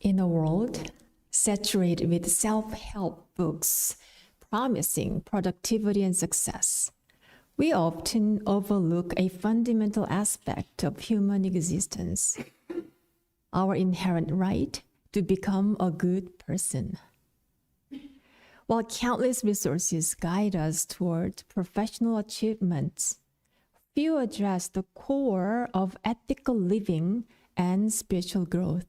In a world saturated with self-help books promising productivity and success, we often overlook a fundamental aspect of human existence, our inherent right to become a good person. While countless resources guide us toward professional achievements, few address the core of ethical living and spiritual growth.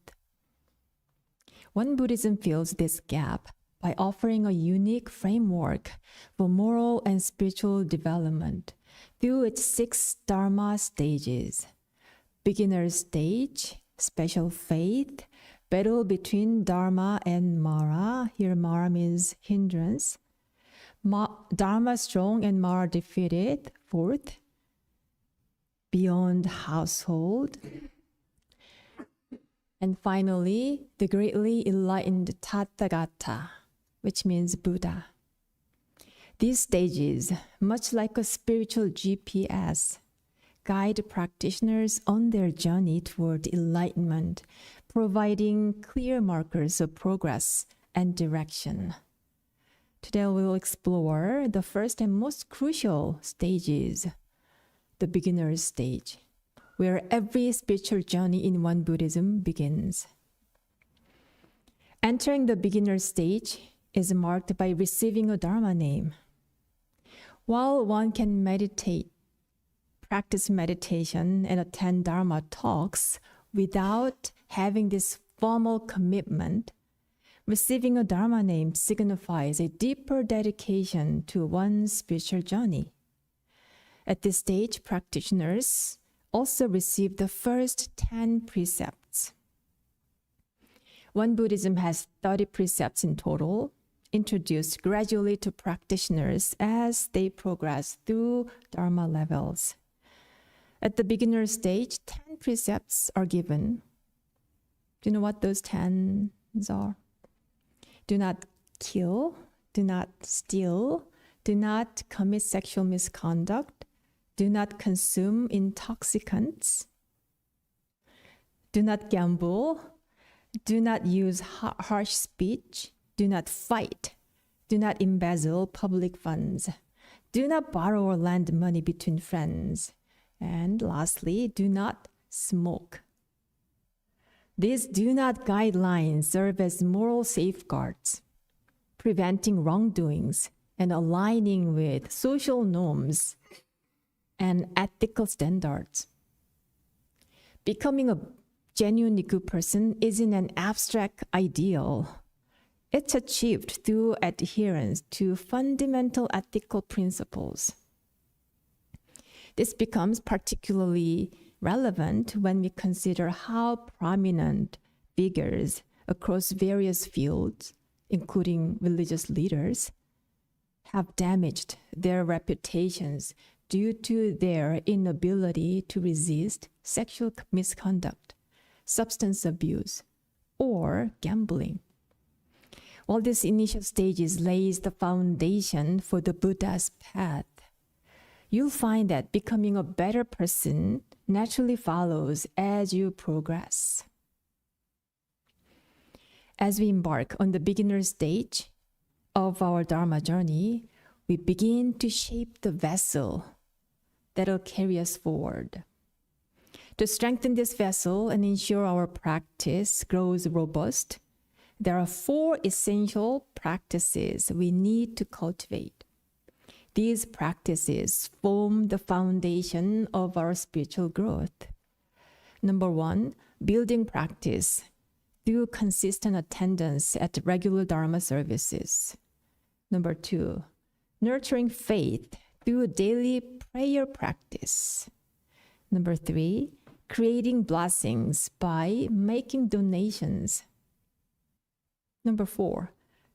One Buddhism fills this gap by offering a unique framework for moral and spiritual development through its 6 Dharma stages: beginner's stage, special faith, battle between Dharma and Mara. Here Mara means hindrance. Dharma strong and Mara defeated, 4th. Beyond household. And finally, the greatly enlightened Tathagata, which means Buddha. These stages, much like a spiritual GPS, guide practitioners on their journey toward enlightenment, providing clear markers of progress and direction. Today we'll explore the first and most crucial stages, the beginner's stage, where every spiritual journey in one Buddhism begins. Entering the beginner stage is marked by receiving a Dharma name. While one can practice meditation and attend Dharma talks without having this formal commitment, receiving a Dharma name signifies a deeper dedication to one's spiritual journey. At this stage, practitioners also receive the first 10 precepts. One Buddhism has 30 precepts in total, introduced gradually to practitioners as they progress through Dharma levels. At the beginner stage, 10 precepts are given. Do you know what those 10 are? Do not kill, do not steal, do not commit sexual misconduct, do not consume intoxicants, do not gamble, do not use harsh speech, do not fight, do not embezzle public funds, do not borrow or lend money between friends, and lastly, do not smoke. These do not guidelines serve as moral safeguards, preventing wrongdoings and aligning with social norms and ethical standards. Becoming a genuinely good person isn't an abstract ideal. It's achieved through adherence to fundamental ethical principles. This becomes particularly relevant when we consider how prominent figures across various fields, including religious leaders, have damaged their reputations due to their inability to resist sexual misconduct, substance abuse, or gambling. While this initial stages lays the foundation for the Buddha's path, you'll find that becoming a better person naturally follows as you progress. As we embark on the beginner stage of our Dharma journey, we begin to shape the vessel that'll carry us forward. To strengthen this vessel and ensure our practice grows robust, there are 4 essential practices we need to cultivate. These practices form the foundation of our spiritual growth. Number 1, building practice through consistent attendance at regular Dharma services. Number 2, nurturing faith through daily prayer practice. Number 3, creating blessings by making donations. Number 4,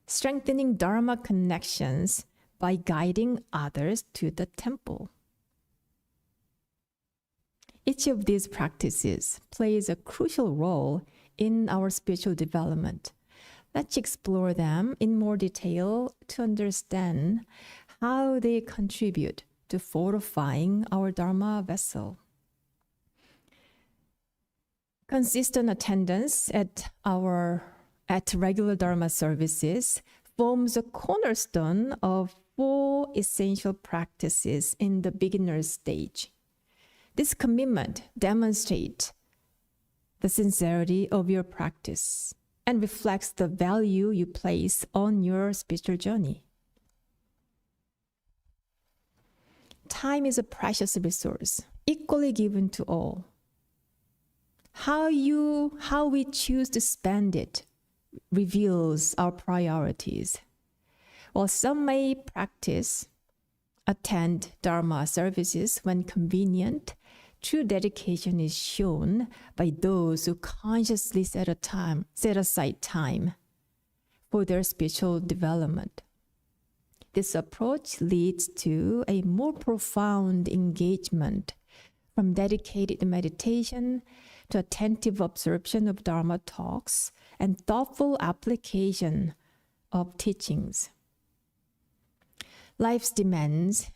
strengthening Dharma connections by guiding others to the temple. Each of these practices plays a crucial role in our spiritual development. Let's explore them in more detail to understand how they contribute to fortifying our Dharma vessel. Consistent attendance at our at regular Dharma services forms a cornerstone of 4 essential practices in the beginner stage. This commitment demonstrates the sincerity of your practice and reflects the value you place on your spiritual journey. Time is a precious resource, equally given to all. How we choose to spend it reveals our priorities. While some may attend Dharma services when convenient, true dedication is shown by those who consciously set aside time for their spiritual development. This approach leads to a more profound engagement, from dedicated meditation to attentive absorption of Dharma talks and thoughtful application of teachings. Life's demands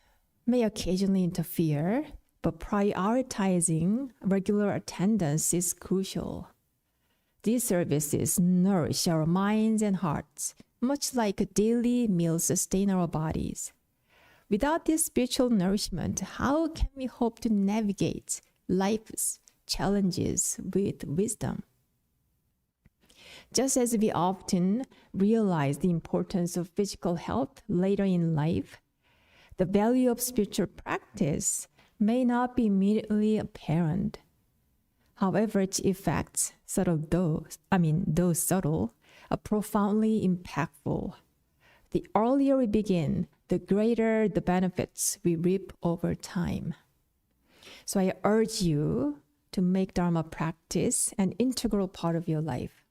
may occasionally interfere, but prioritizing regular attendance is crucial. These services nourish our minds and hearts, much like daily meals sustain our bodies. Without this spiritual nourishment, how can we hope to navigate life's challenges with wisdom? Just as we often realize the importance of physical health later in life, the value of spiritual practice may not be immediately apparent. However, its effects, though subtle, are profoundly impactful. The earlier we begin, the greater the benefits we reap over time. So I urge you to make Dharma practice an integral part of your life.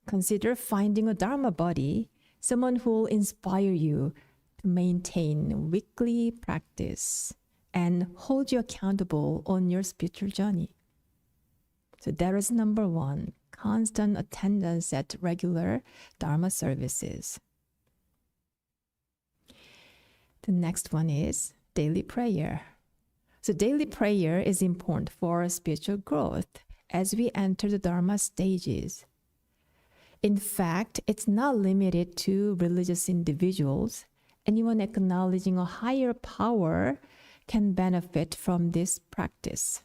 Consider finding a Dharma buddy, someone who will inspire you to maintain weekly practice and hold you accountable on your spiritual journey. So that is number 1, constant attendance at regular Dharma services. The next one is daily prayer. So daily prayer is important for spiritual growth as we enter the Dharma stages. In fact, it's not limited to religious individuals. Anyone acknowledging a higher power can benefit from this practice.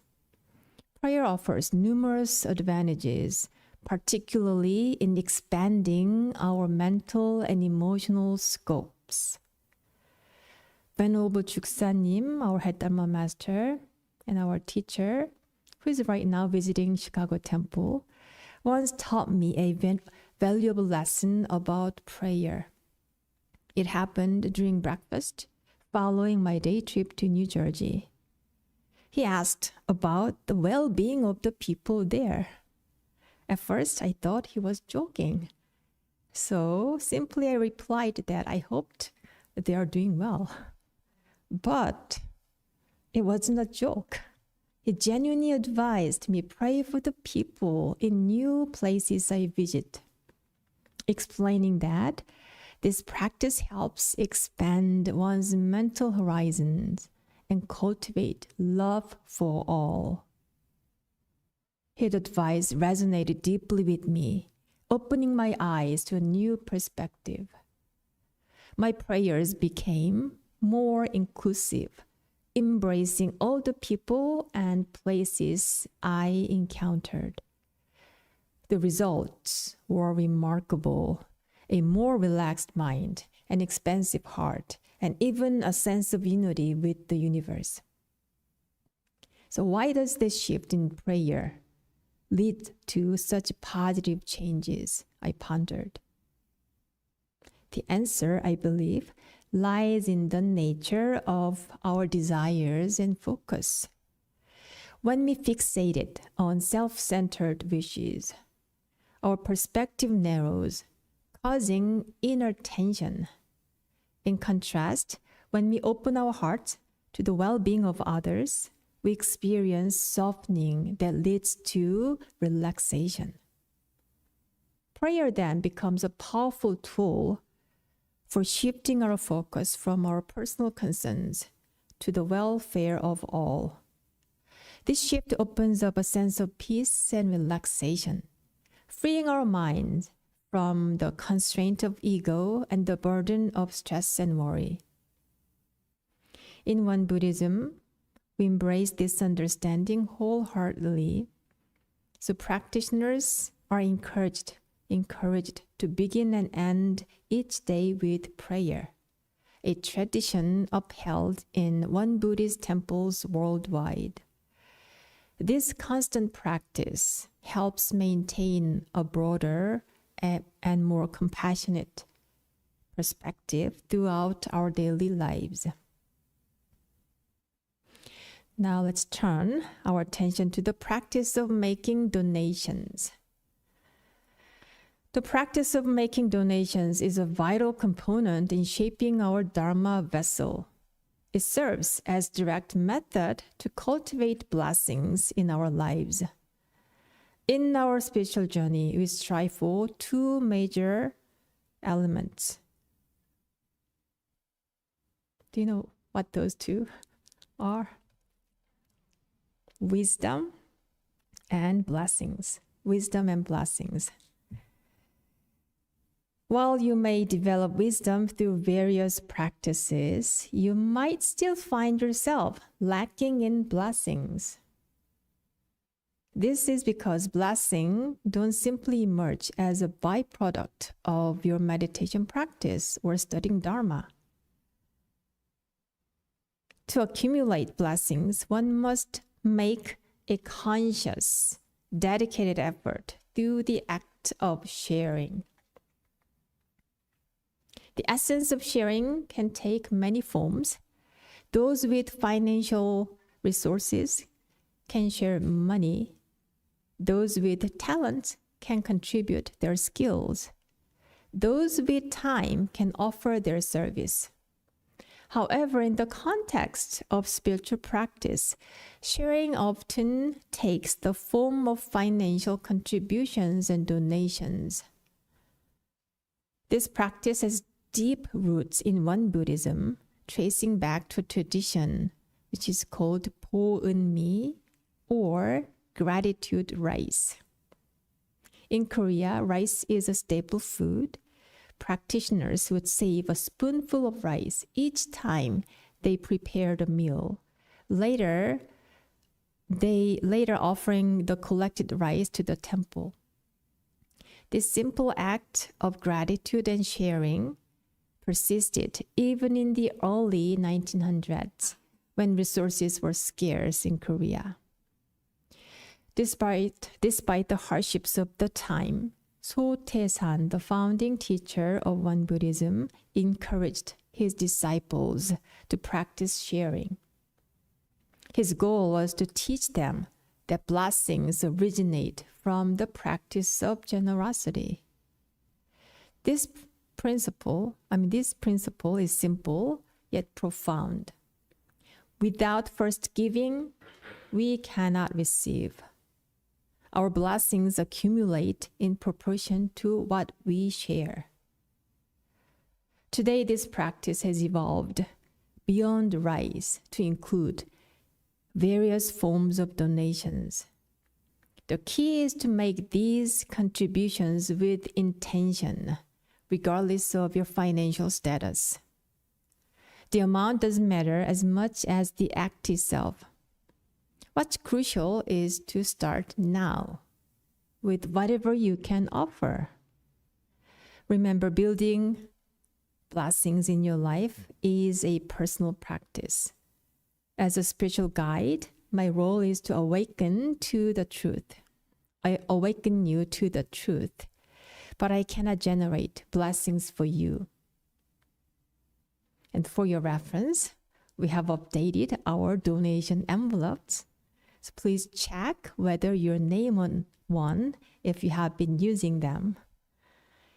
Prayer offers numerous advantages, particularly in expanding our mental and emotional scopes. Venerable Chuksanim, our head Dharma master and our teacher, who is right now visiting Chicago Temple, once taught me a valuable lesson about prayer. It happened during breakfast following my day trip to New Jersey. He asked about the well-being of the people there. At first, I thought he was joking. So simply I replied that I hoped that they are doing well. But it wasn't a joke. He genuinely advised me pray for the people in new places I visit, explaining that this practice helps expand one's mental horizons and cultivate love for all. His advice resonated deeply with me, opening my eyes to a new perspective. My prayers became more inclusive, embracing all the people and places I encountered. The results were remarkable: a more relaxed mind, an expansive heart, and even a sense of unity with the universe. So why does this shift in prayer lead to such positive changes? I pondered. The answer, I believe, lies in the nature of our desires and focus. When we fixated on self-centered wishes, our perspective narrows, causing inner tension. In contrast, when we open our hearts to the well-being of others, we experience softening that leads to relaxation. Prayer then becomes a powerful tool for shifting our focus from our personal concerns to the welfare of all. This shift opens up a sense of peace and relaxation, freeing our minds from the constraint of ego and the burden of stress and worry. In One Buddhism, we embrace this understanding wholeheartedly, so practitioners are encouraged to begin and end each day with prayer, a tradition upheld in One Buddhist temples worldwide. This constant practice helps maintain a broader and more compassionate perspective throughout our daily lives. Now let's turn our attention to the practice of making donations. The practice of making donations is a vital component in shaping our Dharma vessel. It serves as a direct method to cultivate blessings in our lives. In our spiritual journey, we strive for two major elements. Do you know what those two are? Wisdom and blessings. Wisdom and blessings. While you may develop wisdom through various practices, you might still find yourself lacking in blessings. This is because blessings don't simply emerge as a byproduct of your meditation practice or studying Dharma. To accumulate blessings, one must make a conscious, dedicated effort through the act of sharing. The essence of sharing can take many forms. Those with financial resources can share money. Those with talent can contribute their skills. Those with time can offer their service. However, in the context of spiritual practice, sharing often takes the form of financial contributions and donations. This practice has deep roots in One Buddhism, tracing back to a tradition which is called 보은미 or gratitude rice. In Korea, rice is a staple food. Practitioners would save a spoonful of rice each time they prepared a meal, later offering the collected rice to the temple. This simple act of gratitude and sharing persisted even in the early 1900s when resources were scarce in Korea. Despite the hardships of the time, So Tae-san, the founding teacher of One Buddhism, encouraged his disciples to practice sharing. His goal was to teach them that blessings originate from the practice of generosity. This principle is simple yet profound. Without first giving, we cannot receive. Our blessings accumulate in proportion to what we share. Today, this practice has evolved beyond rice to include various forms of donations. The key is to make these contributions with intention, regardless of your financial status. The amount doesn't matter as much as the act itself. What's crucial is to start now with whatever you can offer. Remember, building blessings in your life is a personal practice. As a spiritual guide, my role is to awaken to the truth. I awaken you to the truth, but I cannot generate blessings for you. And for your reference, we have updated our donation envelopes. So please check whether your name on one if you have been using them.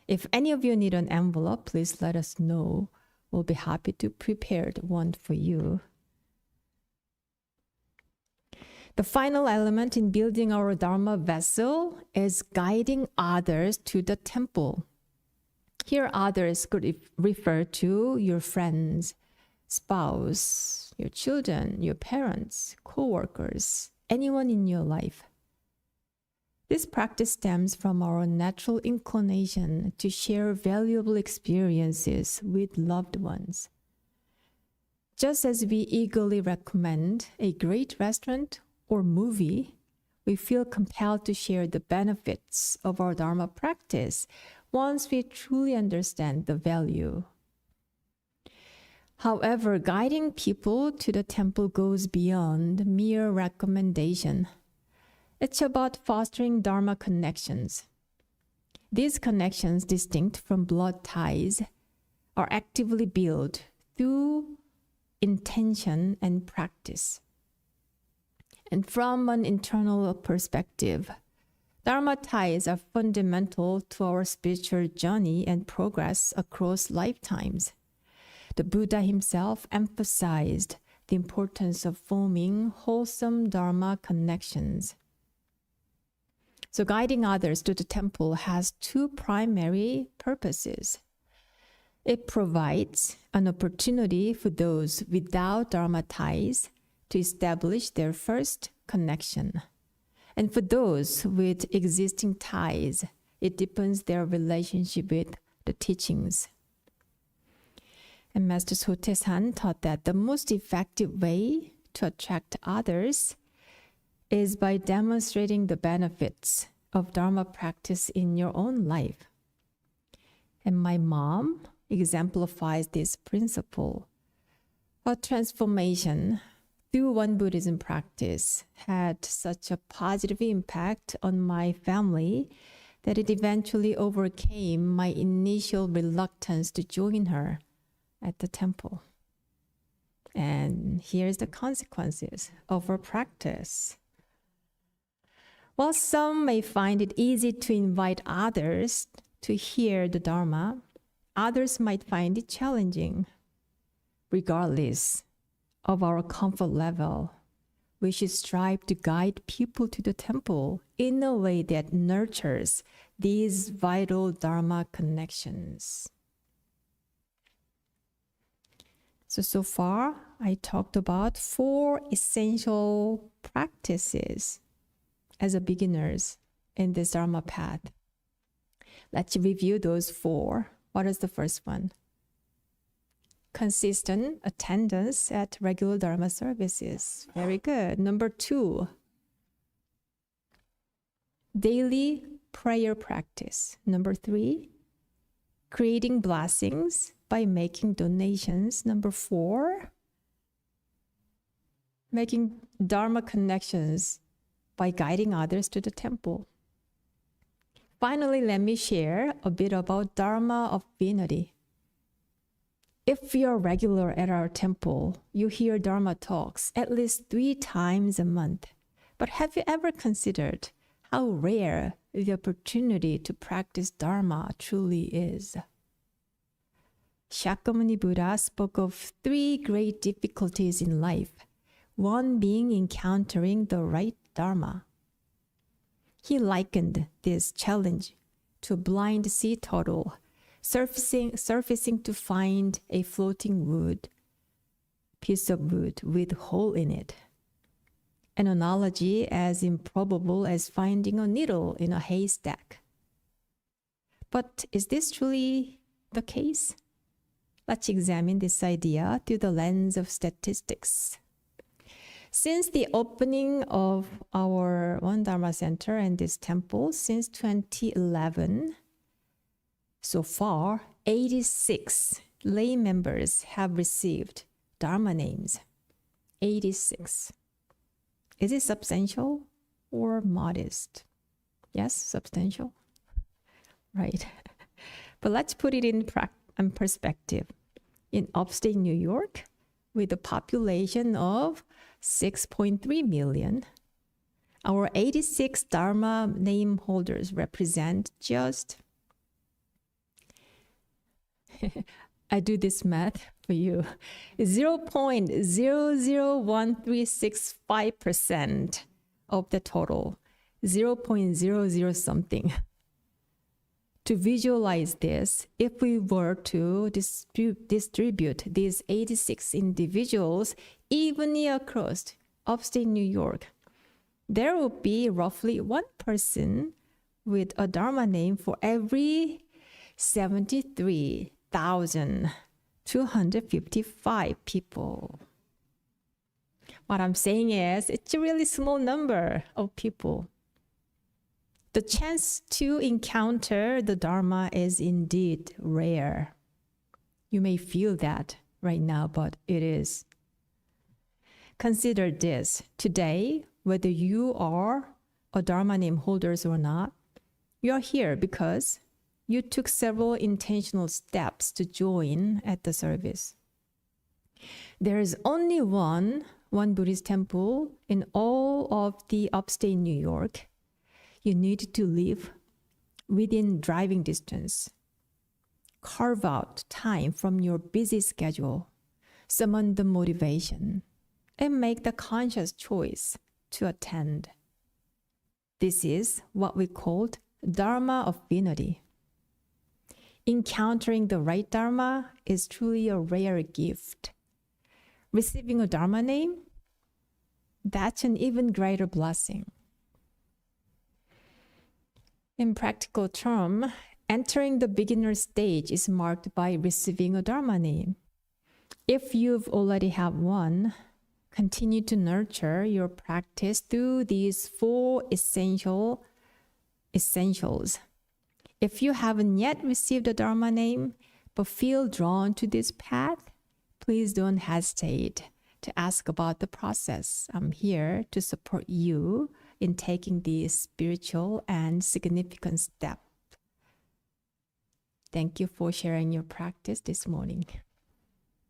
If any of you need an envelope, please let us know. We'll be happy to prepare one for you. The final element in building our Dharma vessel is guiding others to the temple. Here, others could refer to your friends, spouse, your children, your parents, co-workers, anyone in your life. This practice stems from our natural inclination to share valuable experiences with loved ones. Just as we eagerly recommend a great restaurant or movie, we feel compelled to share the benefits of our Dharma practice once we truly understand the value. However, guiding people to the temple goes beyond mere recommendation. It's about fostering Dharma connections. These connections, distinct from blood ties, are actively built through intention and practice. And from an internal perspective, Dharma ties are fundamental to our spiritual journey and progress across lifetimes. The Buddha himself emphasized the importance of forming wholesome Dharma connections. So guiding others to the temple has two primary purposes. It provides an opportunity for those without Dharma ties to establish their first connection. And for those with existing ties, it deepens their relationship with the teachings. And Master Sotaesan taught that the most effective way to attract others is by demonstrating the benefits of Dharma practice in your own life. And my mom exemplifies this principle. Her transformation through one Buddhism practice had such a positive impact on my family that it eventually overcame my initial reluctance to join her at the temple. And here's the consequences of her practice. While some may find it easy to invite others to hear the Dharma, others might find it challenging. Regardless of our comfort level, we should strive to guide people to the temple in a way that nurtures these vital Dharma connections. So far, I talked about 4 essential practices as a beginners in this Dharma path. Let's review those 4. What is the first one? Consistent attendance at regular Dharma services. Very good. Number 2, daily prayer practice. Number 3, creating blessings by making donations. Number 4, making Dharma connections by guiding others to the temple. Finally, let me share a bit about Dharma of Vinaya. If you're regular at our temple, you hear Dharma talks at least 3 times a month. But have you ever considered how rare the opportunity to practice Dharma truly is? Shakyamuni Buddha spoke of 3 great difficulties in life, one being encountering the right Dharma. He likened this challenge to a blind sea turtle surfacing to find a floating piece of wood with a hole in it. An analogy as improbable as finding a needle in a haystack. But is this truly the case? Let's examine this idea through the lens of statistics. Since the opening of our One Dharma Center and this temple since 2011, so far, 86 lay members have received Dharma names. 86. Is it substantial or modest? Yes, substantial. Right. But let's put it in perspective. In upstate New York, with a population of 6.3 million, our 86 Dharma name holders represent just, I do this math for you, 0.001365% of the total, 0.00 something. To visualize this, if we were to distribute these 86 individuals evenly across upstate New York, there will be roughly one person with a Dharma name for every 73,255 people. What I'm saying is, it's a really small number of people. The chance to encounter the Dharma is indeed rare. You may feel that right now, but it is. Consider this. Today, whether you are a Dharma name holders or not, you are here because you took several intentional steps to join at the service. There is only one Buddhist temple in all of the upstate New York. You need to live within driving distance. Carve out time from your busy schedule, summon the motivation, and make the conscious choice to attend. This is what we called Dharma of Vinati. Encountering the right Dharma is truly a rare gift. Receiving a Dharma name, that's an even greater blessing. In practical terms, entering the beginner stage is marked by receiving a Dharma name. If you've already have one, continue to nurture your practice through these 4 essentials. If you haven't yet received a Dharma name, but feel drawn to this path, please don't hesitate to ask about the process. I'm here to support you in taking these spiritual and significant steps. Thank you for sharing your practice this morning.